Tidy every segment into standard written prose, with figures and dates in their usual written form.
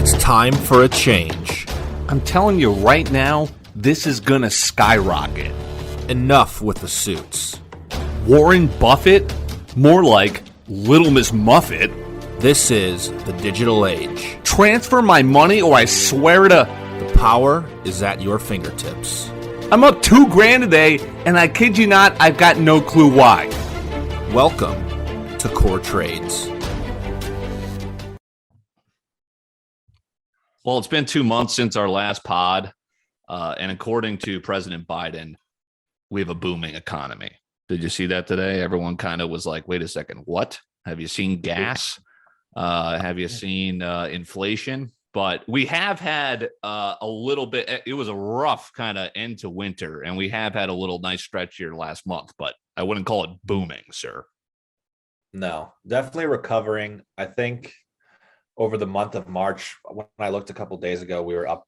It's time for a change. I'm telling you right now, this is gonna skyrocket. Enough with the suits. Warren Buffett? More like Little Miss Muffet. This is the digital age. Transfer my money or I swear to... The power is at your fingertips. I'm up $2,000 today, and I kid you not, I've got no clue why. Welcome to CorTrades. Well, it's been 2 months since our last pod, and according to President Biden, we have a booming economy. Did you see that today? Everyone kind of was like, wait a second, what? Have you seen gas? Have you seen inflation? But we have had a little bit, it was a rough kind of end to winter, and we have had a little nice stretch here last month, but I wouldn't call it booming, sir. No, definitely recovering. I think over the month of March, when I looked a couple days ago, we were up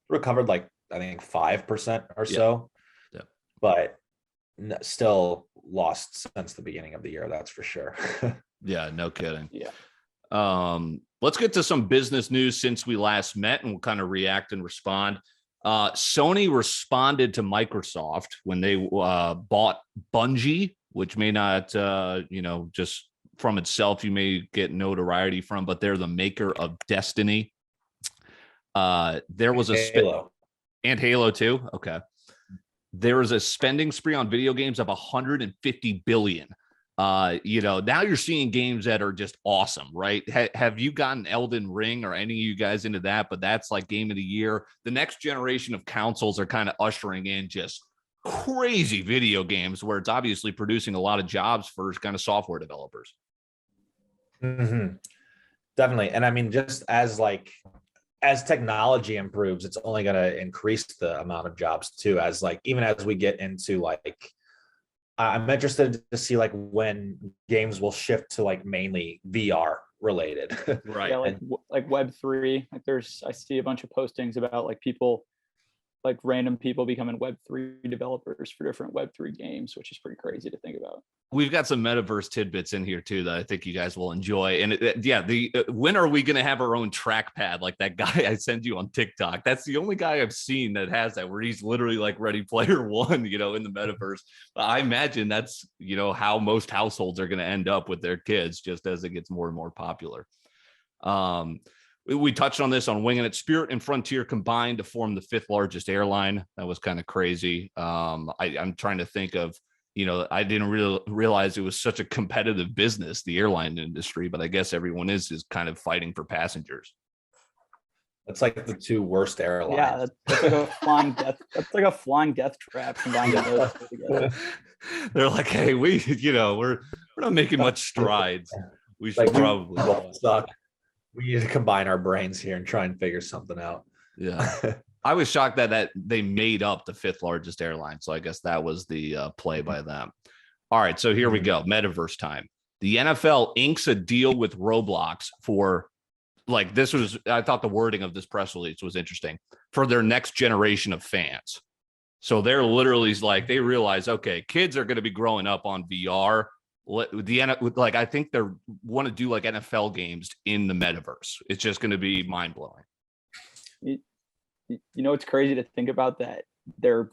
recovered I think 5% or so. Yeah. But still lost since the beginning of the year, that's for sure. Yeah, no kidding. Yeah. Let's get to some business news since we last met, and we'll kind of react and respond. Sony responded to Microsoft when they bought Bungie, which may not, just from itself, you may get notoriety from, but they're the maker of Destiny. There was a Halo. And Halo too. Okay. There was a spending spree on video games of $150 billion. Now you're seeing games that are just awesome, right? Have you gotten Elden Ring or any of you guys into that? But that's like game of the year. The next generation of consoles are kind of ushering in just crazy video games where it's obviously producing a lot of jobs for kind of software developers. Mm-hmm. Definitely. And I mean, just as technology improves, it's only going to increase the amount of jobs too, even as we get into I'm interested to see when games will shift to mainly VR related. Right. Yeah, like Web3. I see a bunch of postings about people, random people becoming Web3 developers for different Web3 games, which is pretty crazy to think about. We've got some Metaverse tidbits in here too that I think you guys will enjoy. And when are we going to have our own trackpad like that guy I sent you on TikTok? That's the only guy I've seen that has that, where he's literally like Ready Player One, in the Metaverse. I imagine that's, how most households are going to end up with their kids just as it gets more and more popular. We touched on this on Winging It. Spirit and Frontier combined to form the 5th largest airline. That was kind of crazy. I'm trying to think of, I didn't realize it was such a competitive business, the airline industry, but I guess everyone is kind of fighting for passengers. That's like the 2 worst airlines. Yeah, that's like a flying death. That's like a flying death trap combined those together. They're like, hey, we're not making much strides. We should probably suck. We need to combine our brains here and try and figure something out. Yeah. I was shocked that they made up the 5th largest airline. So I guess that was the play by them. All right. So here we go. Metaverse time. The NFL inks a deal with Roblox for I thought the wording of this press release was interesting, for their next generation of fans. So they're literally they realize, okay, kids are going to be growing up on VR. I think they want to do NFL games in the Metaverse. It's just going to be mind blowing. It's crazy to think about that they're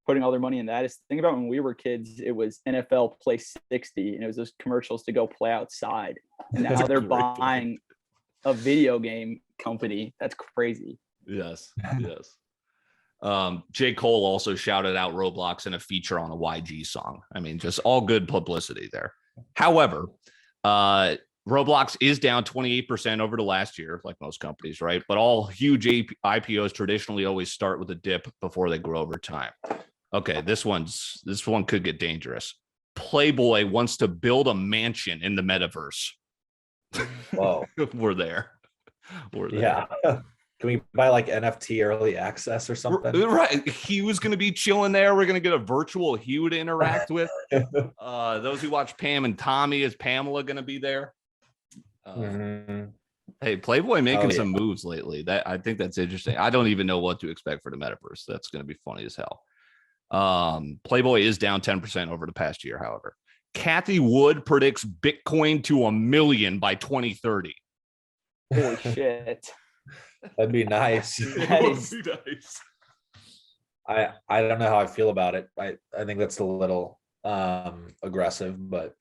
putting all their money in that. Is think about when we were kids, it was NFL Play 60, and it was those commercials to go play outside. And now they're buying a video game company. That's crazy. Yes. J. Cole also shouted out Roblox in a feature on a YG song. I mean, just all good publicity there. However, Roblox is down 28% over the last year, like most companies, right? But all huge IPOs traditionally always start with a dip before they grow over time. Okay, this one could get dangerous. Playboy wants to build a mansion in the Metaverse. Whoa. We're there. Yeah. Can we buy NFT early access or something? Right. He was going to be chilling there. We're going to get a virtual Hugh to interact with. Those who watch Pam and Tommy, is Pamela going to be there? Hey, Playboy making some moves lately. I think that's interesting. I don't even know what to expect for the Metaverse. That's going to be funny as hell. Playboy is down 10% over the past year, however. Kathy Wood predicts Bitcoin to $1 million by 2030. Holy shit. That'd be nice. That is- Be nice. I don't know how I feel about it. I think that's a little aggressive, but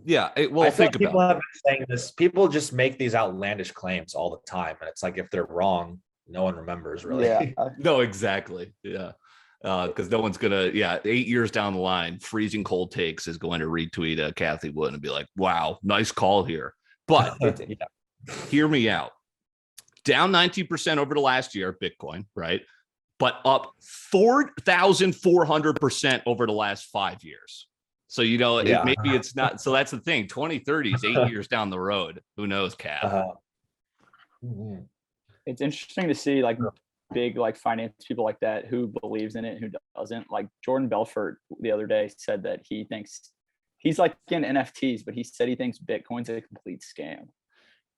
Yeah. I Well, feel think like people about have been saying this. People just make these outlandish claims all the time, and it's like if they're wrong, no one remembers really. Yeah. it. No, exactly. Yeah. Because no one's gonna, 8 years down the line, freezing cold takes is going to retweet Kathy Wood and be like, "Wow, nice call here." But Yeah. hear me out. Down 19% over the last year, Bitcoin, right? But up 4,400% over the last 5 years. So, Yeah. maybe it's not. So that's the thing. 2030 is 8 years down the road. Who knows, Kat? Mhm. It's interesting to see like big like finance people like that who believes in it and who doesn't. Like Jordan Belfort the other day said that he thinks he's like in NFTs, but he said he thinks Bitcoin's a complete scam.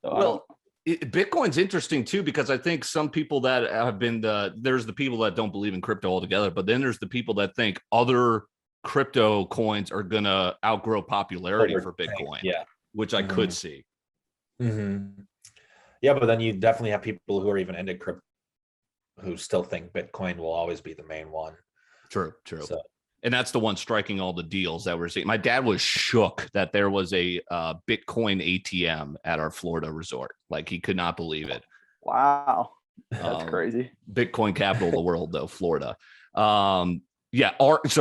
So Well, Bitcoin's interesting too, because I think some people that have been there's the people that don't believe in crypto altogether, but then there's the people that think other crypto coins are gonna outgrow popularity for Bitcoin, Yeah. which I could see. Mm-hmm. Yeah, but then you definitely have people who are even into crypto who still think Bitcoin will always be the main one. True. So, And that's the one striking all the deals that we're seeing. My dad was shook that there was a Bitcoin ATM at our Florida resort. Like he could not believe it. wow, that's crazy. Bitcoin capital of the world, though, Florida. So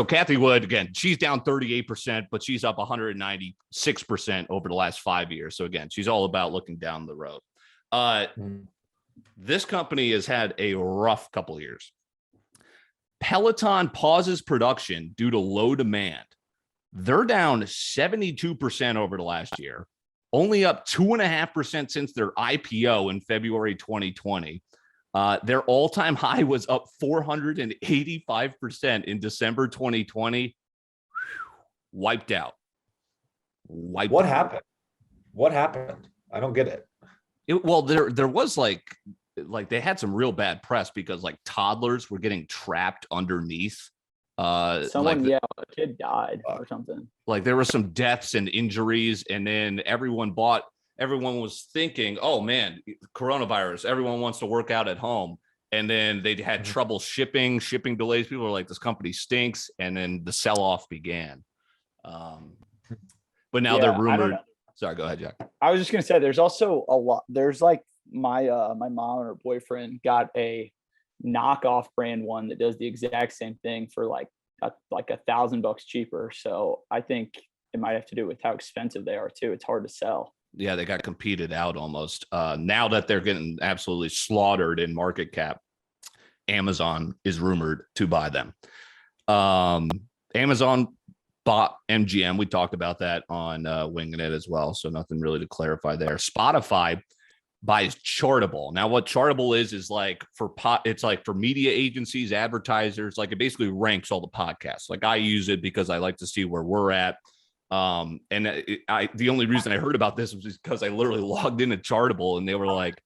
Kathy Wood, again, she's down 38%, but she's up 196% over the last 5 years. So again, she's all about looking down the road. This company has had a rough couple of years. Peloton pauses production due to low demand. They're down 72% over the last year, only up 2.5% since their IPO in February 2020. Their all-time high was up 485% in December 2020. Wiped out. what happened? What happened? I don't get it. Well, there was like they had some real bad press because like toddlers were getting trapped underneath. A kid died or something. Like there were some deaths and injuries, and then everyone was thinking, oh man, coronavirus, everyone wants to work out at home. And then they had trouble shipping delays. People were like, this company stinks. And then the sell-off began. But now they're rumored. Sorry, go ahead, Jack. I was just gonna say there's also a lot. There's like my mom and her boyfriend got a knockoff brand one that does the exact same thing for like $1,000 cheaper. So I think it might have to do with how expensive they are too. It's hard to sell. Yeah, they got competed out almost. Now that they're getting absolutely slaughtered in market cap, Amazon is rumored to buy them. Amazon bought MGM. We talked about that on Winging It as well. So nothing really to clarify there. Spotify buys Chartable. Now, what Chartable is like it's like for media agencies, advertisers. Like it basically ranks all the podcasts. Like I use it because I like to see where we're at. The only reason I heard about this was because I literally logged into Chartable and they were like,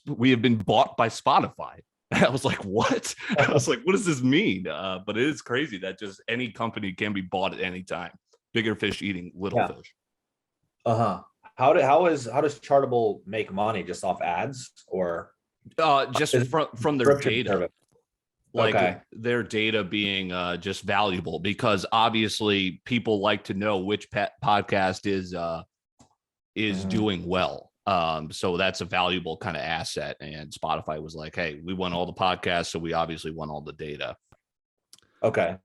"We have been bought by Spotify." I was like, what? I was like, what does this mean? But it is crazy that just any company can be bought at any time. Bigger fish eating little fish. How does Chartable make money? Just off ads or just from their data? Service? Like their data being just valuable, because obviously people like to know which podcast is doing well. So that's a valuable kind of asset. And Spotify was like, hey, we won all the podcasts, so we obviously won all the data. Okay.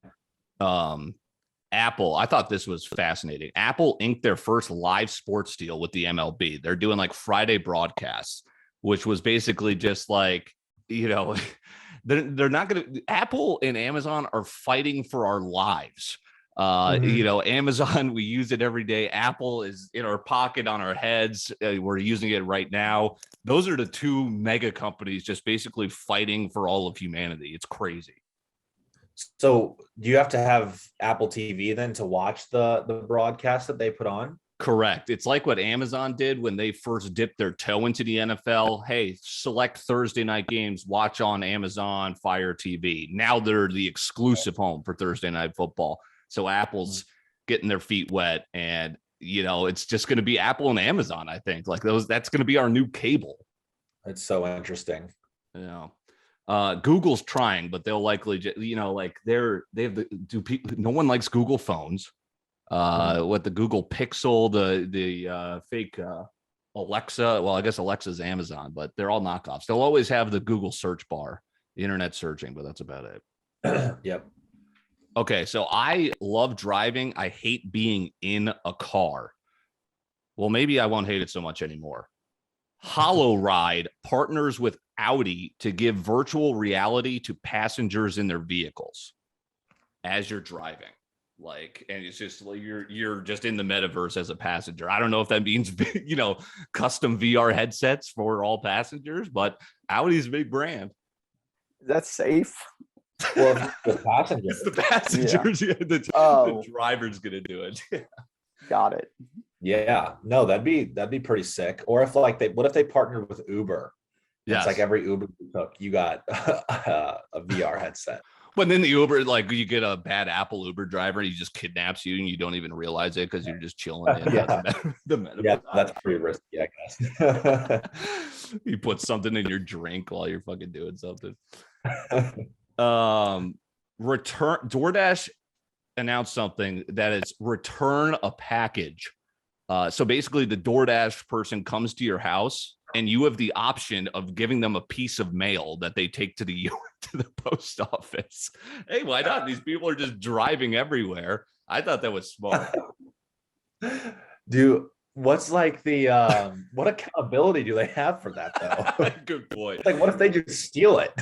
Apple, I thought this was fascinating. Apple inked their first live sports deal with the MLB. They're doing like Friday broadcasts, which was basically just like, they're not going to, Apple and Amazon are fighting for our lives. Amazon, we use it every day. Apple is in our pocket, on our heads. We're using it right now. Those are the two mega companies just basically fighting for all of humanity. It's crazy. So do you have to have Apple TV then to watch the broadcast that they put on? Correct. It's like what Amazon did when they first dipped their toe into the NFL. Hey, select Thursday night games, watch on Amazon Fire TV. Now they're the exclusive home for Thursday night football. So Apple's getting their feet wet, and it's just going to be Apple and Amazon. I think that's going to be our new cable. It's so interesting. Google's trying, but they'll likely, like they have no one likes Google phones. What the Google Pixel, the fake Alexa. Well, I guess Alexa's Amazon, but they're all knockoffs. They'll always have the Google search bar, the internet searching, but that's about it. Yep. Okay, so I love driving. I hate being in a car. Well, maybe I won't hate it so much anymore. HoloRide partners with Audi to give virtual reality to passengers in their vehicles as you're driving. And it's just like you're just in the metaverse as a passenger. I don't know if that means custom VR headsets for all passengers, but Audi's a big brand. That's safe. Well, the passengers. It's the passengers. Yeah. The driver's gonna do it. Got it. Yeah, no, that'd be pretty sick. Or if what if they partnered with Uber? Yes. It's like every Uber you took, you got a VR headset. But then the Uber, you get a bad Apple Uber driver and he just kidnaps you and you don't even realize it because you're just chilling in. Yeah, that's pretty risky, I guess. You put something in your drink while you're fucking doing something. DoorDash announced something that is return a package. So basically the DoorDash person comes to your house and you have the option of giving them a piece of mail that they take to the post office. Hey, why not? These people are just driving everywhere. I thought that was smart. What's like the what accountability do they have for that though? Good point. Like, what if they just steal it?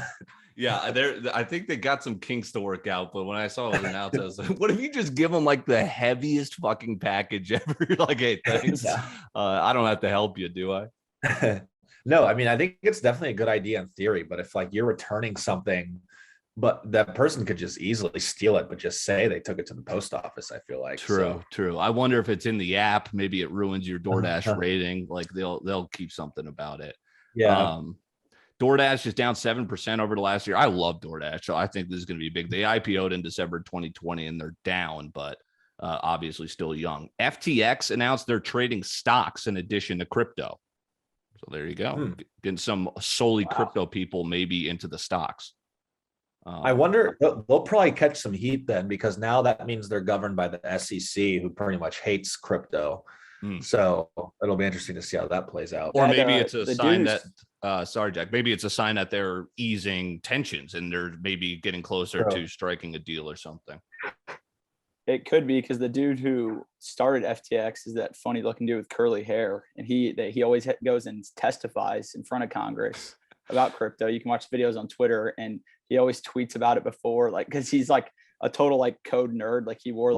Yeah, I think they got some kinks to work out, but when I saw it announced, I was like, what if you just give them like the heaviest fucking package ever? You're like, hey, thanks. Yeah. I don't have to help you, do I? No, I mean, I think it's definitely a good idea in theory, but if like you're returning something, but that person could just easily steal it, but just say they took it to the post office, I feel like. True. I wonder if it's in the app, maybe it ruins your DoorDash rating. Like they'll keep something about it. Yeah. DoorDash is down 7% over the last year. I love DoorDash, so I think this is going to be big. They IPO'd in December 2020, and they're down, but obviously still young. FTX announced they're trading stocks in addition to crypto. So there you go. Getting some solely crypto people maybe into the stocks. I wonder, they'll probably catch some heat then, because now that means they're governed by the SEC, who pretty much hates crypto. So it'll be interesting to see how that plays out. Or maybe it's a sign that, sorry, Jack, maybe it's a sign that they're easing tensions and they're maybe getting closer to striking a deal or something. It could be, because the dude who started FTX is that funny looking dude with curly hair. And he always goes and testifies in front of Congress about crypto. You can watch videos on Twitter, and he always tweets about it before, like, because he's like a total like code nerd. Like he wore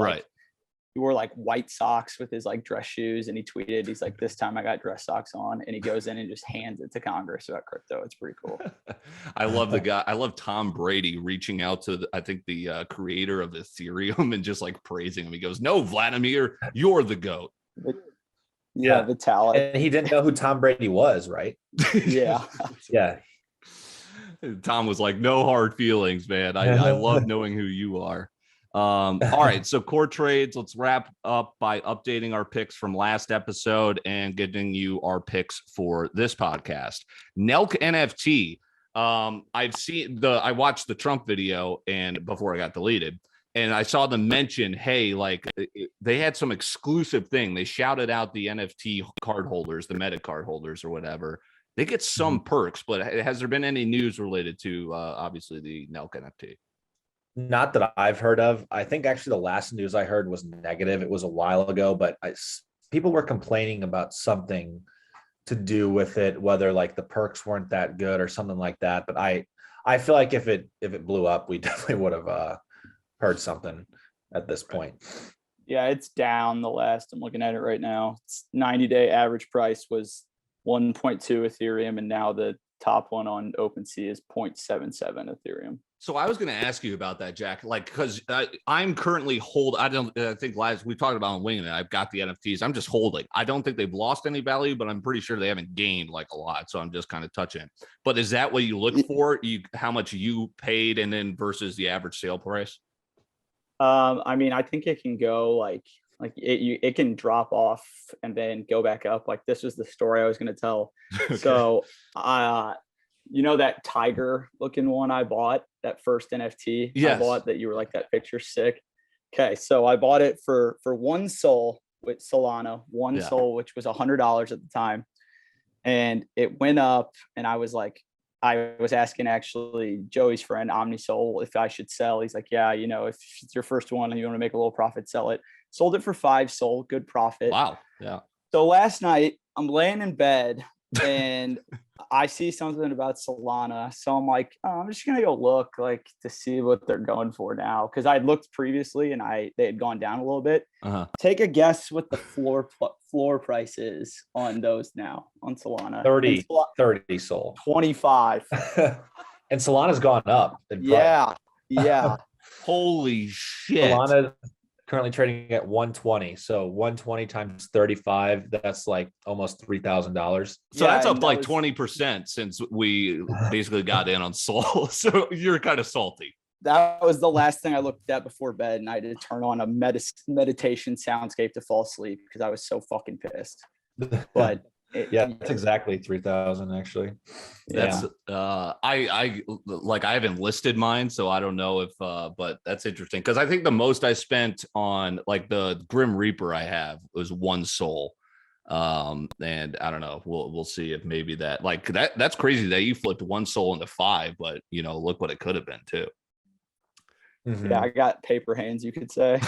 like white socks with his like dress shoes, and he tweeted, he's like, this time I got dress socks on, and he goes in and just hands it to Congress about crypto. It's pretty cool. I love the guy. I love Tom Brady reaching out to I think the creator of Ethereum and just like praising him. He goes, no, Vladimir, you're the GOAT. Yeah, the talent. And he didn't know who Tom Brady was, right? Yeah. Yeah. Tom was like, no hard feelings, man. I love knowing who you are. All right, so CorTrades, let's wrap up by updating our picks from last episode and getting you our picks for this podcast. Nelk NFT. I watched the Trump video and before I got deleted, and I saw them mention, hey, like they had some exclusive thing. They shouted out the NFT card holders, the Meta card holders or whatever. They get some perks, but has there been any news related to obviously the Nelk NFT? Not that I've heard of. I think actually the last news I heard was negative. It was a while ago, but people were complaining about something to do with it, whether like the perks weren't that good or something like that. But I feel like if it blew up, we definitely would have heard something at this point. Yeah, it's down the last. I'm looking at it right now. It's 90-day average price was 1.2 Ethereum, and now the top one on OpenSea is 0.77 Ethereum. So I was going to ask you about that, Jack, like, because I'm currently I think we talked about on Winging It. I've got the NFTs. I'm just holding. I don't think they've lost any value, but I'm pretty sure they haven't gained like a lot. So I'm just kind of touching it. But is that what you look for? How much you paid and then versus the average sale price? I mean, I think it can go like Like it can drop off and then go back up. Like this was the story I was going to tell. Okay. So, that tiger looking one I bought, that first NFT Yes. I bought that you were like, that picture's sick. Okay. So I bought it for one Sol with Solana, one Sol, which was $100 at the time. And it went up and I was asking actually Joey's friend OmniSol if I should sell. He's like, yeah, if it's your first one and you want to make a little profit, sell it. Sold it for 5 Sol, good profit. Wow. Yeah. So last night I'm laying in bed and I see something about Solana. So I'm like, I'm just going to go look like to see what they're going for now. Cause I'd looked previously and they had gone down a little bit. Take a guess what the floor price is on those now on Solana. 30 Sol. 25. And Solana's gone up. Yeah. Holy shit. Solana currently trading at 120. So 120 times 35, that's like almost $3,000. So that's up like 20% since we basically got in on Sol. So you're kind of salty. That was the last thing I looked at before bed, and I had to turn on a meditation soundscape to fall asleep because I was so fucking pissed. But that's exactly 3,000 actually. That's I haven't listed mine, so I don't know if but that's interesting because I think the most I spent on like the Grim Reaper I have was 1 Sol. And I don't know, we'll see if maybe that's crazy that you flipped 1 Sol into 5, but look what it could have been too. Mm-hmm. Yeah, I got paper hands, you could say.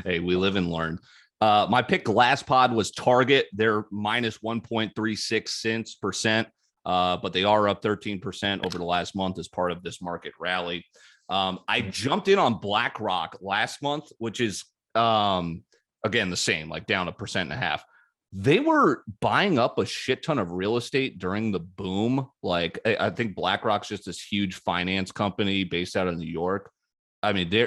Hey, we live and learn. My pick last pod was Target. They're minus 1.36%, but they are up 13% over the last month as part of this market rally. I jumped in on BlackRock last month, which is, again, the same, like down 1.5%. They were buying up a shit ton of real estate during the boom. Like, I think BlackRock's just this huge finance company based out of New York. I mean, they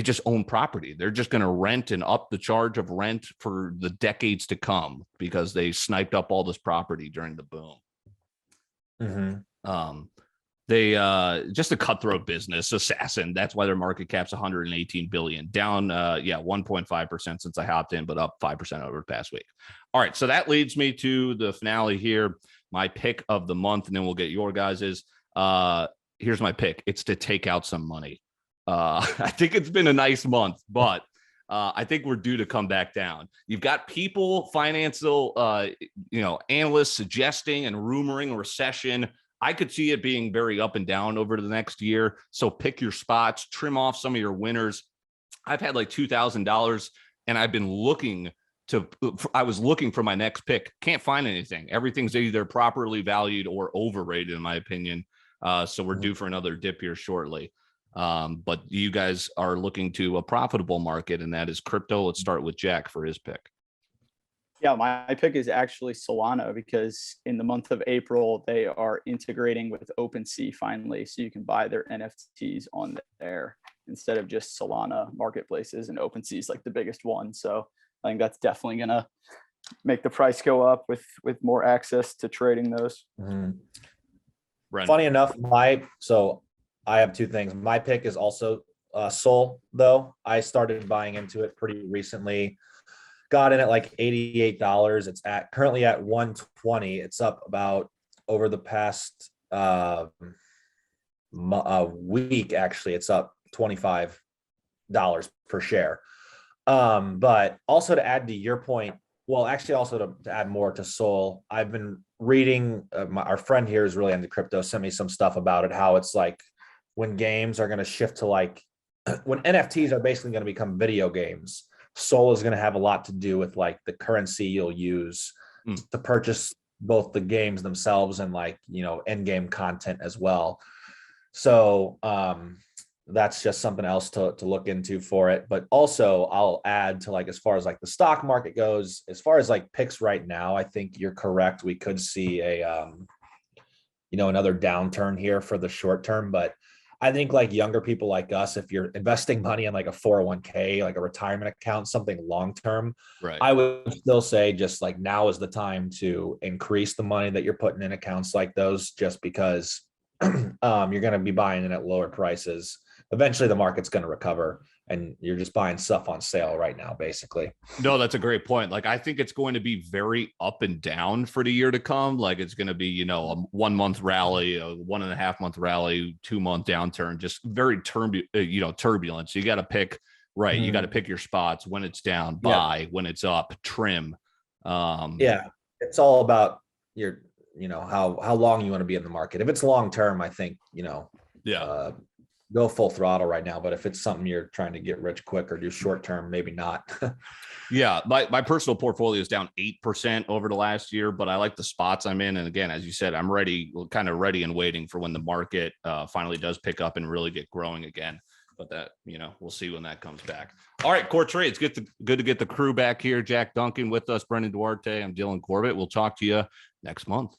just own property. They're just going to rent and up the charge of rent for the decades to come because they sniped up all this property during the boom. Mm-hmm. They just a cutthroat business, assassin. That's why their market cap's 118 billion, down 1.5% since I hopped in, but up 5% over the past week. All right, so that leads me to the finale here. My pick of the month, and then we'll get your guys's. Here's my pick. It's to take out some money. I think it's been a nice month, but I think we're due to come back down. You've got people, financial, analysts suggesting and rumoring a recession. I could see it being very up and down over the next year. So pick your spots, trim off some of your winners. I've had like $2,000 and I've been looking for my next pick. Can't find anything. Everything's either properly valued or overrated in my opinion. So we're due for another dip here shortly. But you guys are looking to a profitable market, and that is crypto. Let's start with Jack for his pick. Yeah, my pick is actually Solana because in the month of April, they are integrating with OpenSea finally. So you can buy their NFTs on there instead of just Solana marketplaces, and OpenSea is like the biggest one. So I think that's definitely going to make the price go up with more access to trading those. Mm-hmm. Funny enough, I have two things. My pick is also Sol, though. I started buying into it pretty recently. Got in at like $88. It's currently at 120. It's up about over the past week. Actually, it's up $25 per share. But also to add to your point, well, actually also to add more to Sol, I've been reading. Our friend here is really into crypto. Sent me some stuff about it. How it's like when games are going to shift to like when NFTs are basically going to become video games. Sol is going to have a lot to do with like the currency you'll use to purchase both the games themselves and like, end game content as well. So that's just something else to look into for it. But also I'll add to like, as far as like the stock market goes, as far as like picks right now, I think you're correct. We could see another downturn here for the short term, but I think like younger people like us, if you're investing money in like a 401k, like a retirement account, something long-term, right, I would still say just like now is the time to increase the money that you're putting in accounts like those, just because you're going to be buying in at lower prices. Eventually the market's going to recover. and you're just buying stuff on sale right now, basically. No, that's a great point. Like, I think it's going to be very up and down for the year to come. Like, it's going to be, a 1 month rally, a 1.5 month rally, 2 month downturn, just very turbulent. So you got to pick, right. Mm-hmm. You got to pick your spots when it's down, buy, when it's up, trim. It's all about your, how long you want to be in the market. If it's long term, I think, go full throttle right now. But if it's something you're trying to get rich quick or do short term, maybe not. Yeah, my personal portfolio is down 8% over the last year, but I like the spots I'm in. And again, as you said, I'm kind of ready and waiting for when the market finally does pick up and really get growing again. But that, we'll see when that comes back. All right, CorTrades, good to get the crew back here. Jack Duncan with us, Brendan Duarte. I'm Dylan Corbett. We'll talk to you next month.